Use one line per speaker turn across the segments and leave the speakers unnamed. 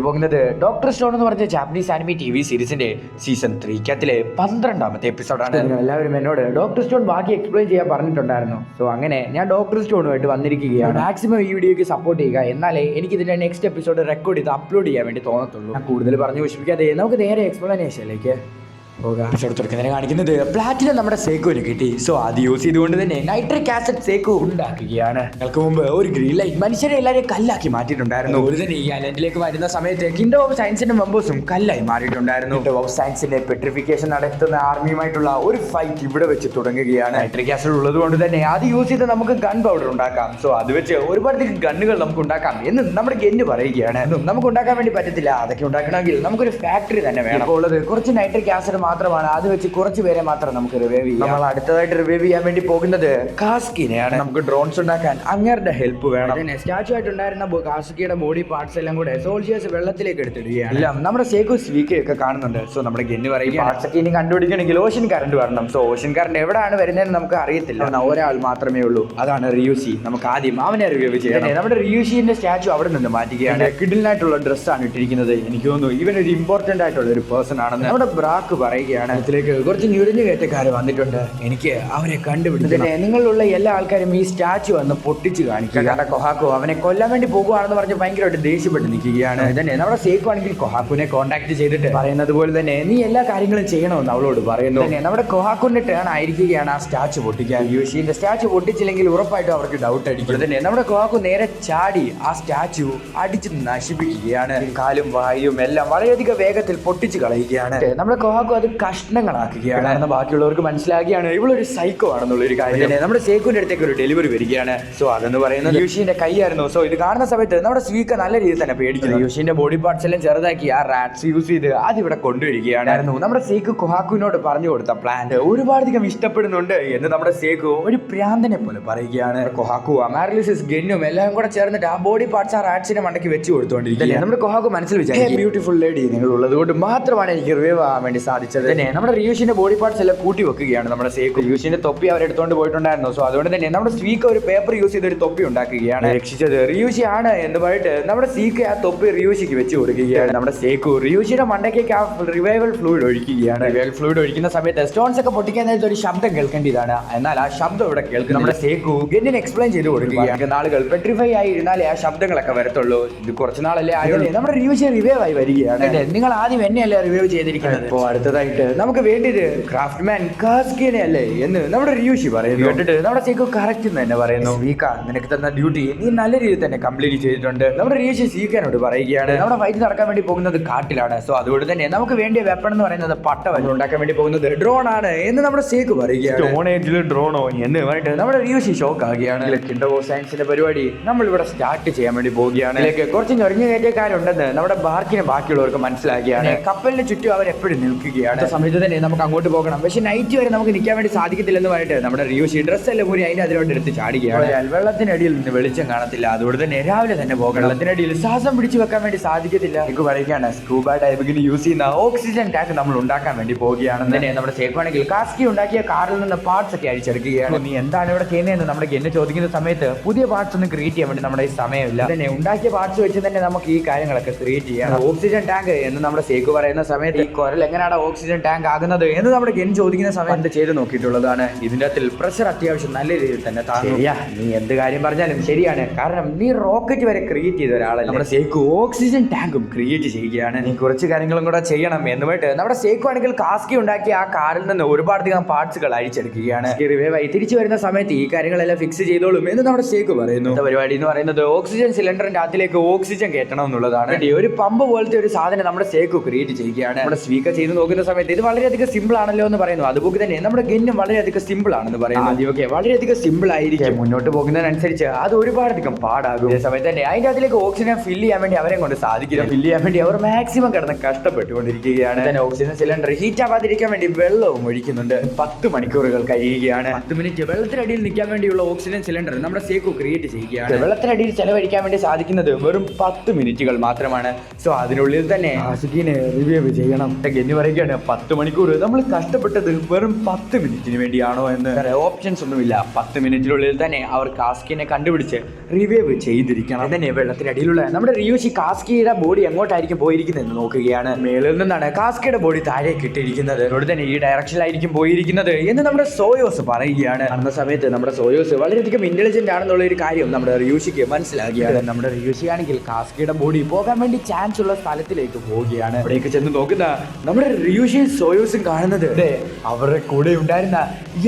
പോകുന്നത് doctor stone എന്ന് പറഞ്ഞ ജാപ്പനീസ് ആനിമി TV സീരീസിന്റെ സീസൺ 3 12ാമത്തെ എപ്പിസോഡാണ്. എല്ലാവരും എന്നോട് ഡോക്ടർ സ്റ്റോൺ ബാക്കി എക്സ്പ്ലെയിൻ ചെയ്യാൻ പറഞ്ഞിട്ടുണ്ടായിരുന്നു. സോ അങ്ങനെ ഞാൻ ഡോക്ടർ സ്റ്റോണുമായിട്ട് വന്നിരിക്കുകയാണ്. മാക്സിമം ഈ വീഡിയോക്ക് സപ്പോർട്ട് ചെയ്യുക, എന്നാലേ എനിക്ക് ഇതിന്റെ നെക്സ്റ്റ് എപ്പിസോഡ് റെക്കോർഡ് ചെയ്ത് അപ്ലോഡ് ചെയ്യാൻ വേണ്ടി തോന്നത്തുള്ളൂ. ഞാൻ കൂടുതൽ പറഞ്ഞു വിശ്വസിക്കാതെ നമുക്ക് നേരെ എക്സ്പ്ലനേഷനിലേക്ക് കാണിക്കുന്നത് പ്ലാറ്റിനം നമ്മുടെ സേക്കുവിന് കിട്ടി. സോ അത് യൂസ് ചെയ്തുകൊണ്ട് തന്നെ നൈട്രിക് ആസിഡ് സേക്കു ഉണ്ടാക്കുകയാണ്. ഞങ്ങൾക്ക് മുമ്പ് ഒരു ഗ്രീൻ ലൈറ്റ് മനുഷ്യരെ എല്ലാവരെയും കല്ലാക്കി മാറ്റിയിട്ടുണ്ടായിരുന്നു. ഒരു തന്നെ ഈ ഐലൻഡിലേക്ക് വരുന്ന സമയത്ത് കിങ്ഡം ഓഫ് സയൻസിന്റെ മെമ്പേഴ്സും കല്ലായി മാറിയിട്ടുണ്ടായിരുന്നു. കിങ്ഡം ഓഫ് സയൻസിന്റെ പെട്രിഫിക്കേഷൻ നടത്തുന്ന ആർമിയുമായിട്ടുള്ള ഒരു ഫൈറ്റ് ഇവിടെ വെച്ച് തുടങ്ങുകയാണ്. നൈട്രിക് ആസിഡ് ഉള്ളത് കൊണ്ട് തന്നെ അത് യൂസ് ചെയ്ത് നമുക്ക് ഗൺ പൗഡർ ഉണ്ടാക്കാം. സോ അത് വെച്ച് ഒരുപാട് ഗണ്ണുകൾ നമുക്ക് ഉണ്ടാക്കാം എന്ന് നമ്മുടെ ഗെന്ന് പറയുകയാണ്. നമുക്ക് ഉണ്ടാക്കാൻ വേണ്ടി പറ്റത്തില്ല, അതൊക്കെ ഉണ്ടാക്കണമെങ്കിൽ നമുക്കൊരു ഫാക്ടറി തന്നെ വേണം. ഉള്ളത് കുറച്ച് നൈട്രിക് ആസിഡ് മാത്രമാണ്. അത് വെച്ച് കുറച്ച് പേരെ മാത്രം നമുക്ക് റിവൈവ് ചെയ്യാം. നമ്മൾ അടുത്തതായിട്ട് റിവൈവ് ചെയ്യാൻ വേണ്ടി പോകുന്നത് കാസ്കിനെയാണ്. നമുക്ക് ഡ്രോൺസ് ഉണ്ടാക്കാൻ അങ്ങേരുടെ ഹെൽപ്പ് വേണം. സ്റ്റാച്ചു ആയിട്ടുണ്ടായിരുന്ന കാസ്കിയുടെ ബോഡി പാർട്സ് എല്ലാം കൂടെ സോൾജേഴ്സ് വെള്ളത്തിലേക്ക് എടുത്തിടുകയാണ്. എല്ലാം നമ്മുടെ സേക്കു സ്വീക്കൊക്കെ കാണുന്നുണ്ട്. സോ നമ്മുടെ ഗെന്ന് പറയുക പാർട്സ് ഒക്കെ ഇനി കണ്ടുപിടിക്കണമെങ്കിൽ ഓഷൻ കറണ്ട് വരണം. സോ ഓഷൻ കറണ്ട് എവിടെയാണ് വരുന്നതെന്ന് നമുക്ക് അറിയത്തില്ല. ഒരാൾ മാത്രമേ ഉള്ളൂ, അതാണ് റിയൂസി. നമുക്ക് ആദ്യം അവനെ റിവൈവ് ചെയ്യണം. നമ്മുടെ റിയൂഷിന്റെ സ്റ്റാച്ചു അവിടെ നിന്ന് മാറ്റുകയാണ്. കിഡിലായിട്ടുള്ള ഡ്രസ്സാണ് ഇട്ടിരിക്കുന്നത്. എനിക്ക് തോന്നുന്നു ഇവനൊരു ഇമ്പോർട്ടന്റ് ആയിട്ടുള്ള ഒരു പേഴ്സൺ ആണെന്ന്. നമ്മുടെ ബ്രാക്ക് പറയുകയാണ്. ഇതിലേക്ക് കുറച്ച് ഞുരിഞ്ഞു കയറ്റക്കാർ വന്നിട്ടുണ്ട്, എനിക്ക് അവരെ കണ്ടുപിടിച്ചത്. നിങ്ങളുള്ള എല്ലാ ആൾക്കാരും ഈ സ്റ്റാച്ചു വന്ന് പൊട്ടിച്ച് കാണിക്കുക. കാരണം കൊഹാക്കു അവനെ കൊല്ലാൻ വേണ്ടി പോകുകയാണെന്ന് പറഞ്ഞ് ഭയങ്കരമായിട്ട് ദേഷ്യപ്പെട്ട് നിൽക്കുകയാണ്. തന്നെ നമ്മുടെ സേക്കു ആണെങ്കിൽ കൊഹാക്കുവിനെ കോൺടാക്ട് ചെയ്തിട്ട് പറയുന്നത് പോലെ തന്നെ നീ എല്ലാ കാര്യങ്ങളും ചെയ്യണമെന്ന് അവളോട് പറയുന്നു. തന്നെ നമ്മുടെ കൊഹാക്കുവിന്റെ ടേൺ ആയിരിക്കുകയാണ് ആ സ്റ്റാച്ചു പൊട്ടിക്കാൻ. യൂഷിന്റെ സ്റ്റാച്ചു പൊട്ടിച്ചില്ലെങ്കിൽ ഉറപ്പായിട്ടും അവർക്ക് ഡൗട്ട് അടിക്കും. തന്നെ നമ്മുടെ കൊഹാക്കു നേരെ ചാടി ആ സ്റ്റാച്ചു അടിച്ച് നശിപ്പിക്കുകയാണ്. കാലും വായും എല്ലാം വളരെയധികം വേഗത്തിൽ പൊട്ടിച്ച് കളയുകയാണ്. നമ്മുടെ കൊഹാക്കു അത് കഷ്ണങ്ങളാക്കുകയാണ്. കാരണം ബാക്കിയുള്ളവർക്ക് മനസ്സിലാക്കിയാണ് ഇവളൊരു സൈക്കോ ആണെന്നുള്ളൊരു കാര്യം. നമ്മുടെ സേക്കുവിന്റെ അടുത്തേക്ക് ഒരു ഡെലിവറി വരികയാണ്. സോ അതെന്ന് പറയുന്നത് യൂഷിന്റെ കൈയായിരുന്നു. സോ ഇത് കാണുന്ന സമയത്ത് നമ്മുടെ സ്വീക്ക നല്ല രീതിയിൽ തന്നെ പേടിക്കുന്നു. യൂഷിന്റെ ബോഡി പാർട്സ് എല്ലാം ചെറുതാക്കി ആ റാറ്റ്സ് യൂസ് ചെയ്ത് അതിവിടെ കൊണ്ടുവരികയാണ്. നമ്മുടെ സേക്കു കൊഹാക്കുവിനോട് പറഞ്ഞു കൊടുത്ത പ്ലാൻ ഒരുപാടധികം ഇഷ്ടപ്പെടുന്നുണ്ട് എന്ന് നമ്മുടെ സേക്കു ഒരു പ്രാന്തനെ പോലെ പറയുകയാണ്. കൊഹാക്കു അമാരലിസിസ് ഗെന്നും എല്ലാം കൂടെ ചേർന്നിട്ട് ആ ബോഡി പാർട്സ് ആ റാറ്റ്സിന്റെ മണ്ടയ്ക്ക് വെച്ച് കൊടുത്തോണ്ടിരിക്കുകയാണ്. നമ്മുടെ കൊഹാക്കു മനസ്സിൽ വിചാരിക്കും ബ്യൂട്ടിഫുൾ ലേഡി നിങ്ങൾ ഉള്ളത് കൊണ്ട് മാത്രമാണ് എനിക്ക് റിവൈവ് ആവാൻ വേണ്ടി സാധിച്ചത്. നമ്മുടെ റിയൂഷിന്റെ ബോഡി പാർട്സ് എല്ലാം കൂട്ടി വെക്കുകയാണ് നമ്മുടെ സേക്കു. റിയൂഷിന്റെ തൊപ്പി അവരെടുത്തോണ്ട് പോയിട്ടുണ്ടായിരുന്നു. സോ അതുകൊണ്ട് തന്നെ നമ്മുടെ സ്വീക്ക ഒരു പേപ്പർ യൂസ് ചെയ്ത് ഒരു തൊപ്പി ഉണ്ടാക്കുകയാണ്. രക്ഷിച്ചത് റിയൂഷി ആണ് എന്ന് പറഞ്ഞിട്ട് നമ്മുടെ സീക്ക ആ തൊപ്പി റിയൂഷിക്ക് വെച്ച് കൊടുക്കുകയാണ്. നമ്മുടെ സേക്കു റിയൂഷിയുടെ മണ്ടയ്ക്കേക്ക് ആ റിവൈവൽ ഫ്ലൂയിഡ് ഒഴിക്കുകയാണ്. റിവൈവൽ ഫ്ലൂയിഡ് ഒഴിക്കുന്ന സമയത്ത് സ്റ്റോൺസ് ഒക്കെ പൊട്ടിക്കാൻ നേരത്തെ ഒരു ശബ്ദം കേൾക്കേണ്ടതാണ്. എന്നാൽ ആ ശബ്ദം ഇവിടെ കേൾക്കും. നമ്മുടെ സേക്കു ഗെന്നിന് എക്സ്പ്ലെയിൻ ചെയ്ത് കൊടുക്കുകയാണ്. നാളുകൾ പെട്രിഫൈ ആയി ഇരുന്നാലേ ആ ശബ്ദങ്ങളൊക്കെ വരത്തുള്ളൂ. ഇത് കുറച്ച് നാളല്ലേ ആയതല്ലേ. നമ്മുടെ റിയൂഷി റിവൈവ് ആയി വരികയാണ്. നിങ്ങൾ ആദ്യം എന്നെയല്ലേ റിവൈവ് ചെയ്തിരിക്കുന്നത്. അപ്പോൾ അടുത്തതായിട്ട് നമുക്ക് വേണ്ടിയത് ക്രാഫ്റ്റ്മാൻ കാസ്കിനെ അല്ലേ എന്ന് നമ്മുടെ റിയൂഷി പറയുന്നു. കേട്ടിട്ട് നമ്മുടെ സേക്കു കറക്റ്റ് തന്നെ പറയുന്നു. സീക്ക നിനക്ക് തന്ന ഡ്യൂട്ടി നീ നല്ല രീതിയിൽ തന്നെ കംപ്ലീറ്റ് ചെയ്തിട്ടുണ്ട്. നമ്മുടെ റിയൂഷി സീക്കനോട് പറയുകയാണ്. നമ്മുടെ ഫൈറ്റ് നടക്കാൻ വേണ്ടി പോകുന്നത് കാട്ടിലാണ്. സോ അതുകൊണ്ട് തന്നെ നമുക്ക് വേണ്ടിയ വെപ്പൺ എന്ന് പറയുന്നത് പട്ടവല്ല ഉണ്ടാക്കാൻ വേണ്ടി പോകുന്നത് ഡ്രോൺ ആണ് എന്ന് നമ്മുടെ സേക്കു പറയുകയാണ്. ഡ്രോണോ എന്ന് പറഞ്ഞിട്ട് നമ്മുടെ റിയൂഷി ഷോക്ക് ആകുകയാണ്. കിങ്ഡം ഓഫ് സയൻസിന്റെ പരിപാടി നമ്മൾ ഇവിടെ സ്റ്റാർട്ട് ചെയ്യാൻ വേണ്ടി പോവുകയാണ്. ഇതിലേക്ക് കുറച്ച് ഞൊറിഞ്ഞു കയറ്റക്കാരുണ്ടെന്ന് നമ്മുടെ ബാർക്കിനെ ബാക്കിയുള്ളവർക്ക് മനസ്സിലാക്കിയാണ്. കപ്പലിന് ചുറ്റും അവർ എപ്പോഴും നിൽക്കുകയാണ്. സമയത്ത് തന്നെ നമുക്ക് അങ്ങോട്ട് പോകണം, പക്ഷെ നൈറ്റ് വരെ നമുക്ക് നിൽക്കാൻ വേണ്ടി സാധിക്കത്തില്ലെന്ന് പറഞ്ഞിട്ട് നമ്മുടെ റിയൂഷി ഡ്രസ് എല്ലാം കൂടി അതിന്റെ അതിലോട്ട് എടുത്ത് ചാടുകയാണ്. വെള്ളത്തിനടിയിൽ നിന്ന് വെളിച്ചം കാണത്തില്ല, അതുകൊണ്ട് തന്നെ രാവിലെ തന്നെ പോകണം. വെള്ളത്തിനടിയിൽ ശ്വാസം പിടിച്ചു വെക്കാൻ വേണ്ടി സാധിക്കത്തില്ല. എനിക്ക് പറയുകയാണ് സ്കൂബ ഡൈവിംഗിന് യൂസ് ചെയ്യുന്ന ഓക്സിജൻ ടാങ്ക് നമ്മൾ ഉണ്ടാക്കാൻ വേണ്ടി പോവുകയാണെന്ന് തന്നെ നമ്മുടെ സേക്കുവാണെങ്കിൽ കാസ്കി ഉണ്ടാക്കിയ കാറിൽ നിന്ന് പാർട്സ് ഒക്കെ അടിച്ചെടുക്കുകയാണ്. നീ എന്താണ് ഇവിടെ ചെയ്യുന്നതെന്ന് നമ്മുടെ ഗെന്നെ ചോദിക്കുന്ന സമയത്ത് പുതിയ പാർട്സ് ഒന്നും ക്രിയേറ്റ് ചെയ്യാൻ വേണ്ടി നമ്മുടെ ഈ സമയമില്ല. തന്നെ ഉണ്ടാക്കിയ പാർട്സ് വെച്ച് തന്നെ നമുക്ക് ഈ കാര്യങ്ങളൊക്കെ ക്രിയേറ്റ് ചെയ്യാം. ഓക്സിജൻ ടാങ്ക് എന്ന് നമ്മുടെ സേക്കു പറയുന്ന സമയത്ത് ഈ കുരൽ എങ്ങനെയാണ് ഓക്സിജൻ ടാങ്ക് ആകുന്നത് എന്ന് നമ്മുടെ ഗെൻ ചോദിക്കുന്ന സമയത്ത് ചെയ്ത് നോക്കിയിട്ടുള്ളതാണ്. ഇതിന്റെ അകത്തിൽ പ്രഷർ അത്യാവശ്യം നല്ല രീതിയിൽ തന്നെ താങ്ങിയ. നീ എന്ത് കാര്യം പറഞ്ഞാലും ശരിയാണ്, കാരണം നീ റോക്കറ്റ് വരെ ക്രിയേറ്റ് ചെയ്ത ഒരാളല്ല. നമ്മുടെ സേക്കു ഓക്സിജൻ ടാങ്കും ക്രിയേറ്റ് ചെയ്യുകയാണ്. നീ കുറച്ച് കാര്യങ്ങളും കൂടെ ചെയ്യണം എന്ന് പറഞ്ഞിട്ട് നമ്മുടെ സേക്കു ആണെങ്കിൽ കാസ്കി ഉണ്ടാക്കി ആ കാറിൽ നിന്ന് ഒരുപാടധികം പാർട്സുകൾ അഴിച്ചെടുക്കുകയാണ്. റിവൈവായി തിരിച്ചു വരുന്ന സമയത്ത് ഈ കാര്യങ്ങളെല്ലാം ഫിക്സ് ചെയ്തോളും എന്ന് നമ്മുടെ സേക്കു പറയുന്നു. പരിപാടി എന്ന് പറയുന്നത് ഓക്സിജൻ സിലിണ്ടറിന്റെ അകത്തിലേക്ക് ഓക്സിജൻ കയറ്റണം എന്നുള്ളതാണ്. ഒരു പമ്പ് പോലത്തെ ഒരു സാധനം നമ്മുടെ സേക്കു ക്രിയേറ്റ് ചെയ്യുകയാണ്. നമ്മുടെ സ്പീക്കർ ചെയ്ത് നോക്കുന്ന സമയത്ത് ഇത് വളരെയധികം സിമ്പിൾ ആണല്ലോ എന്ന് പറയുന്നു. അതുപോലെ തന്നെ നമ്മുടെ ഗെന്നും വളരെയധികം സിമ്പിൾ ആണെന്ന് പറയുന്നു. ആദ്യമൊക്കെ വളരെയധികം സിമ്പിൾ ആയിരിക്കും, മുന്നോട്ട് പോകുന്നതിനനുസരിച്ച് അത് ഒരുപാടധികം പാടാകും. അതേ സമയത്ത് തന്നെ അതിന്റെ അതിലേക്ക് ഓക്സിജൻ ഫില്ല് ചെയ്യാൻ വേണ്ടി അവരെ കൊണ്ട് സാധിക്കില്ല. ഫില്ല് ചെയ്യാൻ വേണ്ടി അവർ മാക്സിമം കിടന്ന് കഷ്ടപ്പെട്ടുകൊണ്ടിരിക്കുകയാണ്. തന്നെ ഓക്സിജൻ സിലിണ്ടർ ഹീറ്റ് ആവാതിരിക്കാൻ വേണ്ടി വെള്ളവും ഒഴിക്കുന്നുണ്ട്. 10 മണിക്കൂറുകൾ കഴിയുകയാണ്. 10 മിനിറ്റ് വെള്ളത്തിനടിയിൽ നിൽക്കാൻ വേണ്ടിയുള്ള ഓക്സിജൻ സിലിണ്ടർ നമ്മുടെ സേക്കു ക്രിയേറ്റ് ചെയ്യുകയാണ്. വെള്ളത്തിനടിയിൽ ചെലവഴിക്കാൻ വേണ്ടി സാധിക്കുന്നത് വെറും 10 മിനിറ്റുകൾ മാത്രമാണ്. സോ അതിനുള്ളിൽ തന്നെ റിവ്യൂ ചെയ്യണം എന്ന് പറയുകയാണ്. 10 മണിക്കൂർ നമ്മൾ കഷ്ടപ്പെട്ടത് വെറും 10 മിനിറ്റിന് വേണ്ടിയാണോ എന്ന്. വേറെ ഓപ്ഷൻസ് ഒന്നുമില്ല. 10 മിനിറ്റിനുള്ളിൽ തന്നെ അവർ കാസ്കിനെ കണ്ടുപിടിച്ച് റിവൈവ് ചെയ്തിരിക്കണം. തന്നെ വെള്ളത്തിനടിയിലുള്ള നമ്മുടെ റിയൂഷി കാസ്കിയുടെ ബോഡി എങ്ങോട്ടായിരിക്കും പോയിരിക്കുന്നത് എന്ന് നോക്കുകയാണ്. മേളിൽ നിന്നാണ് കാസ്കിയുടെ ബോഡി താഴേക്ക് ഇട്ടിരിക്കുന്നത്. അതുകൊണ്ട് തന്നെ ഈ ഡയറക്ഷനിലായിരിക്കും പോയിരിക്കുന്നത് എന്ന് നമ്മുടെ സോയോസ് പറയുകയാണ്. അന്ന സമയത്ത് നമ്മുടെ സോയോസ് വളരെയധികം ഇന്റലിജന്റ് ആണെന്നുള്ള ഒരു കാര്യം നമ്മുടെ റിയൂഷിക്ക് മനസ്സിലാക്കിയാണ്. നമ്മുടെ റിയൂഷി ആണെങ്കിൽ കാസ്കിയുടെ ബോഡി പോകാൻ വേണ്ടി ചാൻസ് ഉള്ള സ്ഥലത്തിലേക്ക് പോവുകയാണ്. അവിടേക്ക് ചെന്ന് നോക്കുന്ന നമ്മുടെ റിയൂഷി സോയോസും കാണുന്നത് അവരുടെ കൂടെ ഉണ്ടായിരുന്ന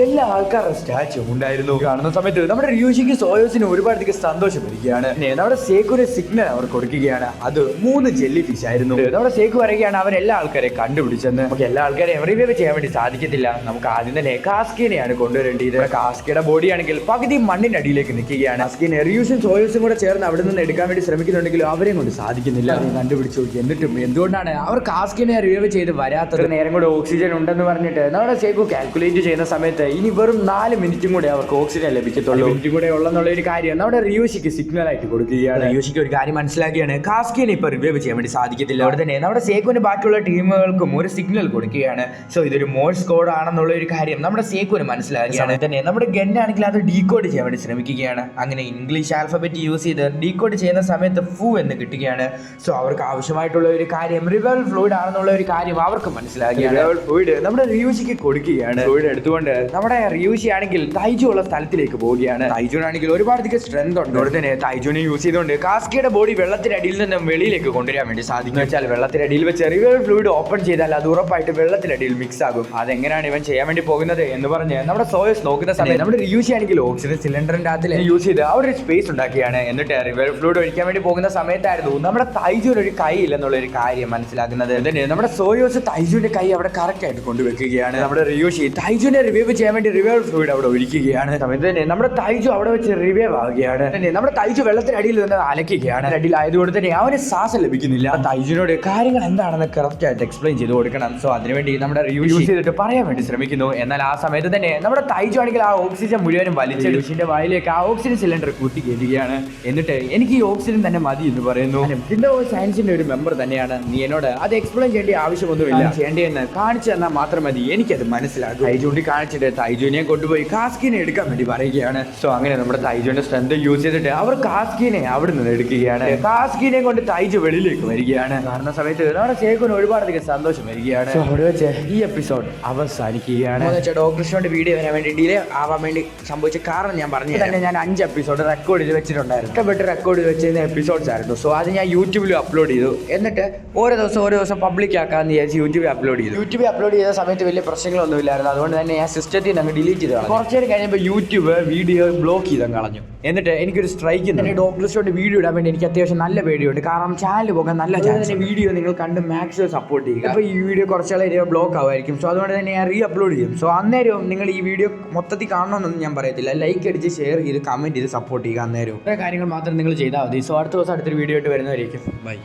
എല്ലാ ആൾക്കാരുടെ സ്റ്റാച്ചു ഉണ്ടായിരുന്നു. കാണുന്ന സമയത്ത് നമ്മുടെ റിയൂഷിക്ക് സോയോസിന് ഒരുപാടധികം സന്തോഷം വരികയാണ്. നമ്മുടെ സേക്കുവിന് സിഗ്നൽ അവർ കൊടുക്കുകയാണ്. അത് 3 ജെല്ലി ഫിഷ് ആയിരുന്നു. നമ്മുടെ സേക്കു പറയുകയാണ് അവരെല്ലാ ആൾക്കാരെ കണ്ടുപിടിച്ചെന്ന്. നമുക്ക് എല്ലാ ആൾക്കാരെയും റിവൈവ് ചെയ്യാൻ വേണ്ടി സാധിക്കത്തില്ല. നമുക്ക് ആദ്യം തന്നെ കാസ്കിനെയാണ് കൊണ്ടുവരേണ്ടത്. കാസ്കിയുടെ ബോഡി ആണെങ്കിൽ പകുതി മണ്ണിനടിയിലേക്ക് നിൽക്കുകയാണ്. കാസ്കിനെ റിയൂഷും സോയോസും കൂടെ ചേർന്ന് അവിടെ നിന്ന് എടുക്കാൻ വേണ്ടി ശ്രമിക്കുന്നുണ്ടെങ്കിലും അവരെയും കൊണ്ട് സാധിക്കുന്നില്ല. കണ്ടുപിടിച്ചു. എന്നിട്ടും എന്തുകൊണ്ടാണ് അവർ കാസ്കിനെ റിവൈവ് ചെയ്ത് വരാത്തത്? നേരം കൂടെ ഓക്സിജൻ ഉണ്ടെന്ന് പറഞ്ഞിട്ട് നമ്മുടെ സേക്കു കാൽക്കുലേറ്റ് ചെയ്യുന്ന സമയത്ത് ഇനി വെറും 4 മിനിറ്റും കൂടെ അവർക്ക് ഓക്സിജൻ ലഭിക്കത്തുള്ളൂ. മിനിറ്റ് കൂടെ ഉള്ളെന്നുള്ള ഒരു കാര്യം നമ്മുടെ റിയൂഷിക്ക് സിഗ്നൽ ആയിട്ട് കൊടുക്കുകയാണ്. റിയൂഷിക്ക് ഒരു കാര്യം മനസ്സിലാക്കിയാണ്, കാസ്കിനെ ഇപ്പൊ റിവൈവ് ചെയ്യാൻ വേണ്ടി സാധിക്കത്തില്ല. അവിടെ തന്നെ നമ്മുടെ സേക്കുവിന് ബാക്കിയുള്ള ടീമുകൾക്കും ഒരു സിഗ്നൽ കൊടുക്കുകയാണ്. സോ ഇതൊരു മോഴ്സ് കോഡ് ആണെന്നുള്ള ഒരു കാര്യം നമ്മുടെ സേക്കുവിന് മനസ്സിലാക്കിയാണ്. തന്നെ നമ്മുടെ ഗന്നാണെങ്കിൽ അത് ഡീകോഡ് ചെയ്യാൻ വേണ്ടി ശ്രമിക്കുകയാണ്. അങ്ങനെ ഇംഗ്ലീഷ് ആൽഫബറ്റ് യൂസ് ചെയ്ത് ഡീകോഡ് ചെയ്യുന്ന സമയത്ത് ഫു എന്ന് കിട്ടുകയാണ്. സോ അവർക്ക് ആവശ്യമായിട്ടുള്ള ഒരു കാര്യം റിവൈവൽ ഫ്ലൂയിഡ് ആണെന്നുള്ള ഒരു കാര്യം അവർക്ക് മനസ്സിലാക്കിയാണ്. റിവൈവൽ ഫ്ലൂയിഡ് നമ്മുടെ റിയൂഷിക്ക് കൊടുക്കുകയാണ്. ഫ്ലൂയിഡ് എടുത്തുകൊണ്ട് നമ്മുടെ റിയൂഷി ആണെങ്കിൽ തൈജു ഉള്ള സ്ഥലത്തിലേക്ക് പോവുകയാണ്. തൈജുനാണെങ്കിൽ ഒരുപാടധികം സ്ട്രെങ്ത് ഉണ്ട്. അതുകൊണ്ട് തന്നെ തൈജുനെ യൂസ് ചെയ്തുകൊണ്ട് കാസ്കിയുടെ ബോഡി വെള്ളത്തിനടിയിൽ നിന്നും വെളിയിലേക്ക് കൊണ്ടുവരാൻ വേണ്ടി സാധിക്കും. വെച്ചാൽ വെള്ളത്തിനടിയിൽ വെച്ച് റിവൈവൽ ഫ്ലൂയിഡ് ഓപ്പൺ ചെയ്താൽ അത് ഉറപ്പായിട്ട് വെള്ളത്തിനടിയിൽ മിക്സ് ആകും. അതെങ്ങനെയാണ് ഇവൻ ചെയ്യാൻ വേണ്ടി പോകുന്നത് എന്ന് പറഞ്ഞ് നമ്മുടെ സോയസ് നോക്കുന്ന സമയത്ത് നമ്മുടെ റിയൂഷി ആണെങ്കിൽ ഓക്സിജൻ സിലിണ്ടറിന്റെ അകത്തിൽ യൂസ് ചെയ്ത് അവിടെ ഒരു സ്പേസ് ഉണ്ടാക്കിയാണ്. എന്നിട്ട് റിവൈവൽ ഫ്ലൂയിഡ് ഒഴിക്കാൻ വേണ്ടി പോകുന്ന സമയത്തായിരുന്നു നമ്മുടെ തൈജുവിന് ഒരു കൈ ഇല്ലെന്നുള്ള ഒരു കാര്യം മനസ്സിലാക്കുന്നത്. തന്നെ നമ്മുടെ സോയോസ് തൈജുവിന്റെ കൈ അവിടെ കറക്റ്റ് ആയിട്ട് കൊണ്ടുവെക്കുകയാണ്. നമ്മുടെ റിയൂഷി തൈജുവിനെ റിവൈവ് ചെയ്യാൻ വേണ്ടി റിവൈവൽ ഫ്ലൂയിഡ് അവിടെ ഒഴിക്കുകയാണ്. സമയത്ത് തന്നെ നമ്മുടെ തൈജു അവിടെ വെച്ച് റിവൈവ് ആവുകയാണ്. നമ്മുടെ തൈജു വെള്ളത്തിനടിയിൽ നിന്ന് അലക്കുകയാണ്. അടിയിൽ ആയതുകൊണ്ട് തന്നെ അവന് ശ്വാസം ലഭിക്കുന്നില്ല. തൈജുവിനോട് കാര്യങ്ങൾ എന്താണെന്ന് കറക്റ്റ് ആയിട്ട് എക്സ്പ്ലെയിൻ ചെയ്ത് കൊടുക്കണം. സോ അതിനുവേണ്ടി നമ്മുടെ യൂസ് ചെയ്തിട്ട് പറയാൻ വേണ്ടി ശ്രമിക്കുന്നു. എന്നാൽ ആ സമയത്ത് തന്നെ നമ്മുടെ തൈജു ആണെങ്കിൽ ആ ഓക്സിജൻ മുഴുവനും വലിച്ച് റിയൂഷിന്റെ വായിലേക്ക് ആ ഓക്സിജൻ സിലിണ്ടർ കൂട്ടി കയറ്റുകയാണ്. എന്നിട്ട് എനിക്ക് ഈ ഓക്സിജൻ തന്നെ മതി എന്ന് പറയുന്നു. ഇതിന്റെ സയൻസിന്റെ ഒരു മെമ്പർ തന്നെയാണ്. നീ എന്നോട് അത് എക്സ്പ്ലെയിൻ ചെയ്യേണ്ട ആവശ്യമൊന്നുമില്ല. ചെയ്യേണ്ടതെന്ന് കാണിച്ചു തന്നാൽ മാത്രം മതി, എനിക്കത് മനസ്സിലാകും. തൈജുണ്ടി കാണിച്ചിട്ട് തൈജുവിനെ കൊണ്ടുപോയി കാസ്കിനെ എടുക്കാൻ വേണ്ടി പറയുകയാണ്. സോ അങ്ങനെ നമ്മുടെ തൈജുവിന്റെ സ്ട്രെങ്ത് യൂസ് ചെയ്തിട്ട് അവർ കാസ്കിനെ അവിടെ നിന്ന് എടുക്കുകയാണ്. കാസ്കിനെ കൊണ്ട് തൈജു വെളിയിലേക്ക് വരികയാണ്. കാരണം സമയത്ത് നമ്മുടെ സേക്കുവിന് ഒരുപാടധികം സന്തോഷം വരികയാണ്. അവിടെ വെച്ച് ഈ എപ്പിസോഡ് അവസാനിക്കുകയാണ്. ഡോക്ടർ സ്റ്റോണിന്റെ വീഡിയോ വരാൻ വേണ്ടി ഡിലേ ആവാൻ വേണ്ടി സംഭവിച്ച കാരണം ഞാൻ പറഞ്ഞു തന്നെ. ഞാൻ 5 എപ്പിസോഡ് റെക്കോർഡ് ചെയ്ത് വെച്ചിട്ടുണ്ടായിരുന്നു. ഇഷ്ടപ്പെട്ട് റെക്കോർഡ് ചെയ്ത് വെച്ചിരുന്ന എപ്പിസോഡ്സ് ആയിരുന്നു. സോ അത് ഞാൻ യൂട്യൂബിൽ അപ്ലോഡ് ചെയ്തു. എന്നിട്ട് ഓരോ ദിവസം പബ്ലിക് ആക്കാമെന്ന് വിചാരിച്ച് യൂട്യൂബിൽ അപ്ലോഡ് ചെയ്ത സമയത്ത് വലിയ പ്രശ്നങ്ങളൊന്നുമില്ലായിരുന്നു. അതുകൊണ്ട് തന്നെ ഞാൻ സിസ്റ്റത്തിൽ നിന്ന് ഡിലീറ്റ് ചെയ്ത് കളഞ്ഞു. കുറച്ച് നേരം കഴിഞ്ഞപ്പോൾ യൂട്യൂബ് വീഡിയോ ബ്ലോക്ക് ചെയ്ത് കളഞ്ഞു. എന്നിട്ട് എനിക്കൊരു സ്ട്രൈക്ക് തന്നെ ഡോക്ടർ സ്റ്റോണിന്റെ വീഡിയോ ഇടാൻ വേണ്ടി എനിക്ക് അത്യാവശ്യം നല്ല പേടിയുണ്ട്. കാരണം ചാനൽ പോകാൻ നല്ല ചാൻസ്. വീഡിയോ നിങ്ങൾ കണ്ട് മാക്സിമം സപ്പോർട്ട് ചെയ്യുക. അപ്പോൾ ഈ വീഡിയോ കുറച്ചാളെ ബ്ലോക്ക് ആവുമായിരിക്കും. സോ അതുകൊണ്ട് തന്നെ ഞാൻ അപ്ലോഡ് ചെയ്യും. സോ അന്നേരം നിങ്ങൾ ഈ വീഡിയോ മൊത്തത്തിൽ കാണണമെന്നൊന്നും ഞാൻ പറയത്തില്ല. ലൈക്ക് അടിച്ച് ഷെയർ ചെയ്ത് കമന്റ് ചെയ്ത് സപ്പോർട്ട് ചെയ്യുക. അന്നേരം ഇത്ര കാര്യങ്ങൾ മാത്രം നിങ്ങൾ ചെയ്താൽ മതി. സോ അടുത്ത ദിവസം അടുത്തൊരു വീഡിയോ ആയിട്ട് വരുന്നതായിരിക്കും. ബൈ.